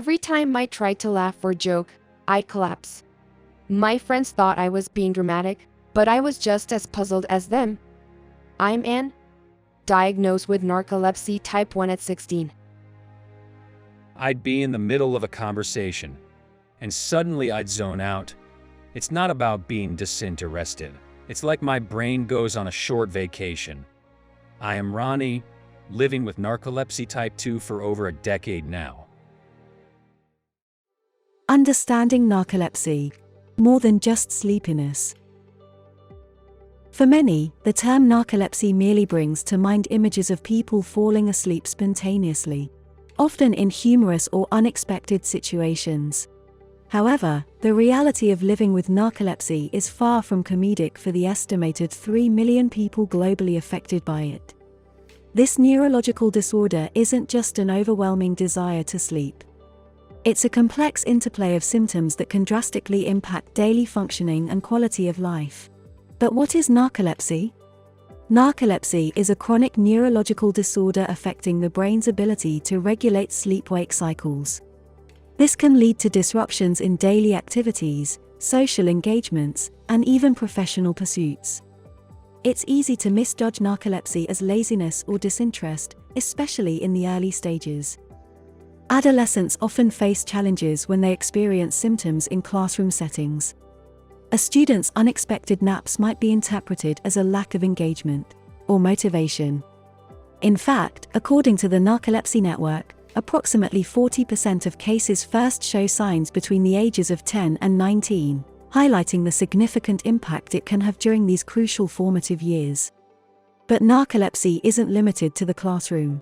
Every time I tried to laugh or joke, I'd collapse. My friends thought I was being dramatic, but I was just as puzzled as them. I'm Anne, diagnosed with narcolepsy type 1 at 16. I'd be in the middle of a conversation, and suddenly I'd zone out. It's not about being disinterested. It's like my brain goes on a short vacation. I am Ronnie, living with narcolepsy type 2 for over a decade now. Understanding narcolepsy, more than just sleepiness. For many, the term narcolepsy merely brings to mind images of people falling asleep spontaneously, often in humorous or unexpected situations. However, the reality of living with narcolepsy is far from comedic for the estimated 3 million people globally affected by it. This neurological disorder isn't just an overwhelming desire to sleep. It's a complex interplay of symptoms that can drastically impact daily functioning and quality of life. But what is narcolepsy? Narcolepsy is a chronic neurological disorder affecting the brain's ability to regulate sleep-wake cycles. This can lead to disruptions in daily activities, social engagements, and even professional pursuits. It's easy to misjudge narcolepsy as laziness or disinterest, especially in the early stages. Adolescents often face challenges when they experience symptoms in classroom settings. A student's unexpected naps might be interpreted as a lack of engagement or motivation. In fact, according to the Narcolepsy Network, approximately 40% of cases first show signs between the ages of 10 and 19, highlighting the significant impact it can have during these crucial formative years. But narcolepsy isn't limited to the classroom.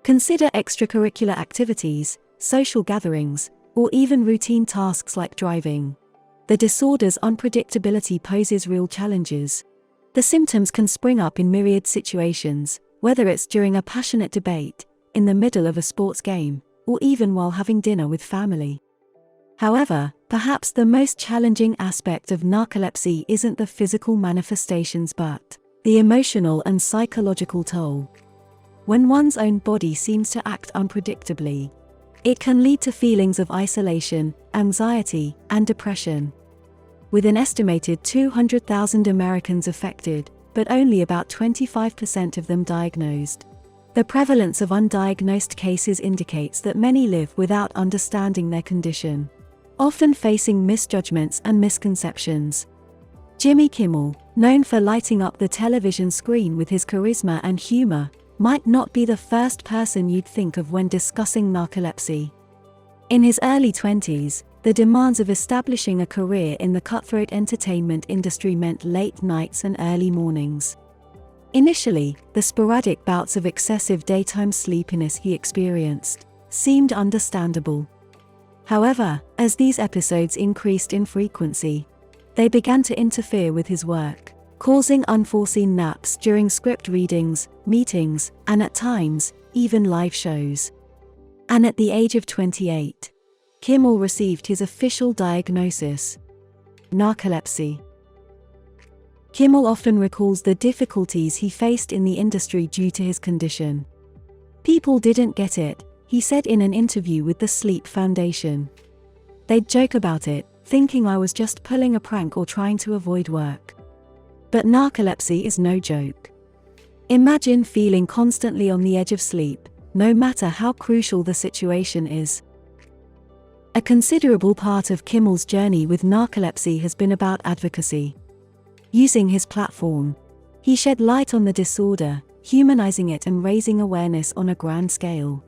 Consider extracurricular activities, social gatherings, or even routine tasks like driving. The disorder's unpredictability poses real challenges. The symptoms can spring up in myriad situations, whether it's during a passionate debate, in the middle of a sports game, or even while having dinner with family. However, perhaps the most challenging aspect of narcolepsy isn't the physical manifestations but the emotional and psychological toll. When one's own body seems to act unpredictably, it can lead to feelings of isolation, anxiety, and depression. With an estimated 200,000 Americans affected, but only about 25% of them diagnosed, the prevalence of undiagnosed cases indicates that many live without understanding their condition, often facing misjudgments and misconceptions. Jimmy Kimmel, known for lighting up the television screen with his charisma and humor, might not be the first person you'd think of when discussing narcolepsy. In his early 20s, the demands of establishing a career in the cutthroat entertainment industry meant late nights and early mornings. Initially, the sporadic bouts of excessive daytime sleepiness he experienced seemed understandable. However, as these episodes increased in frequency, they began to interfere with his work, causing unforeseen naps during script readings, meetings, and at times, even live shows. And at the age of 28, Kimmel received his official diagnosis: narcolepsy. Kimmel often recalls the difficulties he faced in the industry due to his condition. "People didn't get it," he said in an interview with the Sleep Foundation. "They'd joke about it, thinking I was just pulling a prank or trying to avoid work. But narcolepsy is no joke. Imagine feeling constantly on the edge of sleep, no matter how crucial the situation is." A considerable part of Kimmel's journey with narcolepsy has been about advocacy. Using his platform, he shed light on the disorder, humanizing it and raising awareness on a grand scale.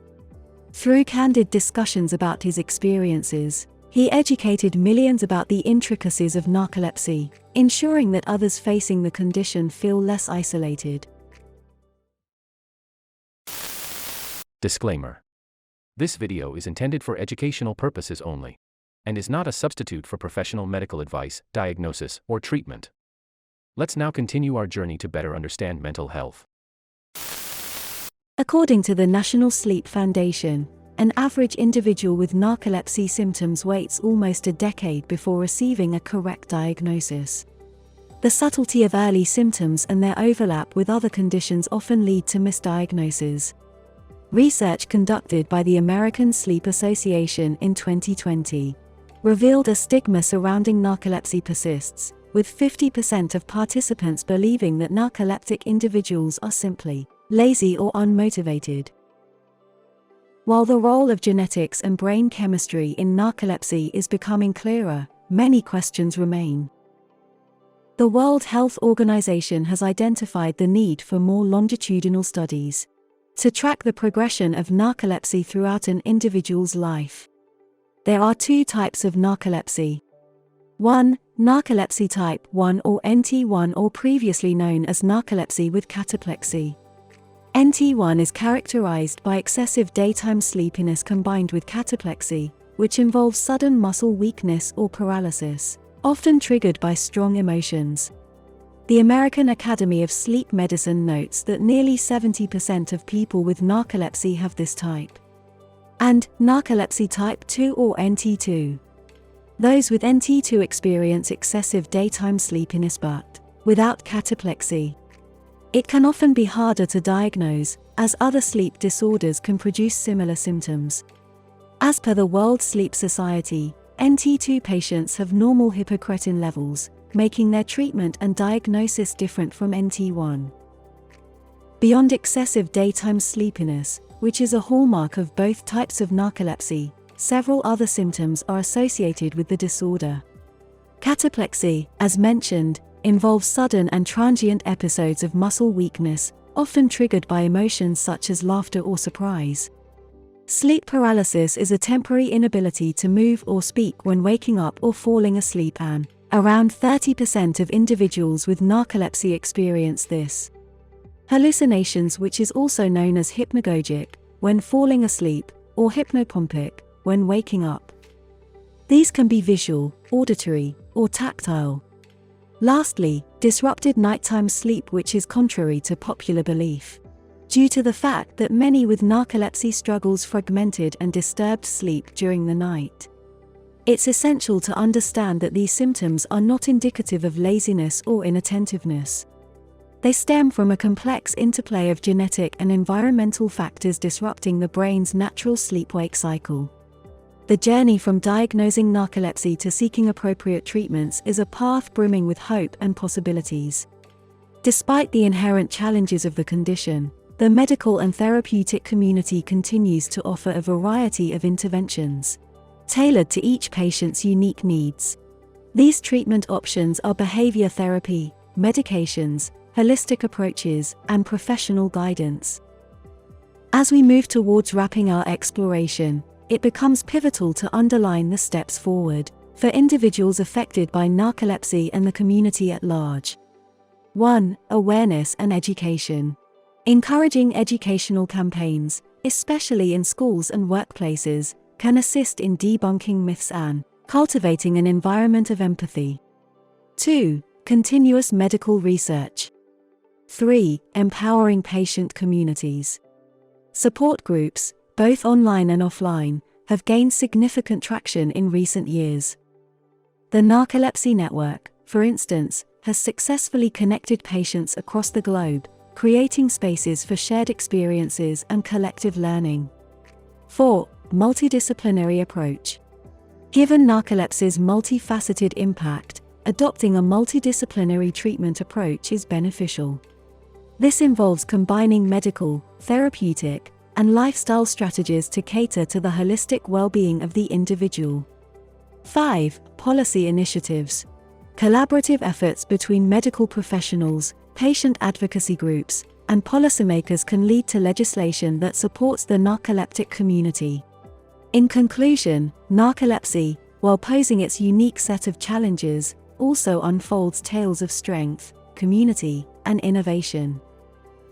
Through candid discussions about his experiences, he educated millions about the intricacies of narcolepsy, ensuring that others facing the condition feel less isolated. Disclaimer. This video is intended for educational purposes only, and is not a substitute for professional medical advice, diagnosis, or treatment. Let's now continue our journey to better understand mental health. According to the National Sleep Foundation, an average individual with narcolepsy symptoms waits almost a decade before receiving a correct diagnosis. The subtlety of early symptoms and their overlap with other conditions often lead to misdiagnoses. Research conducted by the American Sleep Association in 2020 revealed a stigma surrounding narcolepsy persists, with 50% of participants believing that narcoleptic individuals are simply lazy or unmotivated. While the role of genetics and brain chemistry in narcolepsy is becoming clearer, many questions remain. The World Health Organization has identified the need for more longitudinal studies to track the progression of narcolepsy throughout an individual's life. There are two types of narcolepsy. 1. Narcolepsy Type 1 or NT1, or previously known as narcolepsy with cataplexy. NT1 is characterized by excessive daytime sleepiness combined with cataplexy, which involves sudden muscle weakness or paralysis, often triggered by strong emotions. The American Academy of Sleep Medicine notes that nearly 70% of people with narcolepsy have this type. And Narcolepsy Type 2 or NT2. Those with NT2 experience excessive daytime sleepiness but without cataplexy. It can often be harder to diagnose, as other sleep disorders can produce similar symptoms. As per the World Sleep Society, NT2 patients have normal hypocretin levels, making their treatment and diagnosis different from NT1. Beyond excessive daytime sleepiness, which is a hallmark of both types of narcolepsy, several other symptoms are associated with the disorder. Cataplexy, as mentioned, involves sudden and transient episodes of muscle weakness, often triggered by emotions such as laughter or surprise. Sleep paralysis is a temporary inability to move or speak when waking up or falling asleep, and around 30% of individuals with narcolepsy experience this. Hallucinations, which is also known as hypnagogic, when falling asleep, or hypnopompic, when waking up. These can be visual, auditory, or tactile. Lastly, disrupted nighttime sleep, which is contrary to popular belief, due to the fact that many with narcolepsy struggles fragmented and disturbed sleep during the night. It's essential to understand that these symptoms are not indicative of laziness or inattentiveness. They stem from a complex interplay of genetic and environmental factors disrupting the brain's natural sleep-wake cycle. The journey from diagnosing narcolepsy to seeking appropriate treatments is a path brimming with hope and possibilities. Despite the inherent challenges of the condition, the medical and therapeutic community continues to offer a variety of interventions tailored to each patient's unique needs. These treatment options are behavior therapy, medications, holistic approaches, and professional guidance. As we move towards wrapping our exploration, it becomes pivotal to underline the steps forward for individuals affected by narcolepsy and the community at large. 1. Awareness and education. Encouraging educational campaigns, especially in schools and workplaces, can assist in debunking myths and cultivating an environment of empathy. 2. Continuous medical research. 3. Empowering patient communities. Support groups, both online and offline, have gained significant traction in recent years. The Narcolepsy Network, for instance, has successfully connected patients across the globe, creating spaces for shared experiences and collective learning. 4. Multidisciplinary approach. Given narcolepsy's multifaceted impact, adopting a multidisciplinary treatment approach is beneficial. This involves combining medical, therapeutic, and lifestyle strategies to cater to the holistic well-being of the individual. 5. Policy initiatives. Collaborative efforts between medical professionals, patient advocacy groups, and policymakers can lead to legislation that supports the narcoleptic community. In conclusion, narcolepsy, while posing its unique set of challenges, also unfolds tales of strength, community, and innovation.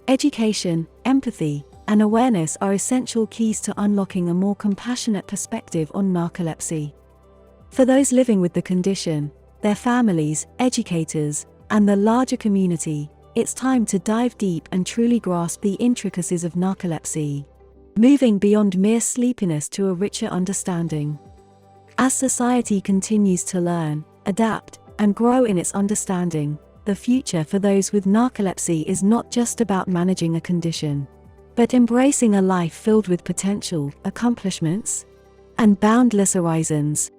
Education, empathy, and awareness are essential keys to unlocking a more compassionate perspective on narcolepsy. For those living with the condition, their families, educators, and the larger community, it's time to dive deep and truly grasp the intricacies of narcolepsy, moving beyond mere sleepiness to a richer understanding. As society continues to learn, adapt, and grow in its understanding, the future for those with narcolepsy is not just about managing a condition, but embracing a life filled with potential, accomplishments, and boundless horizons.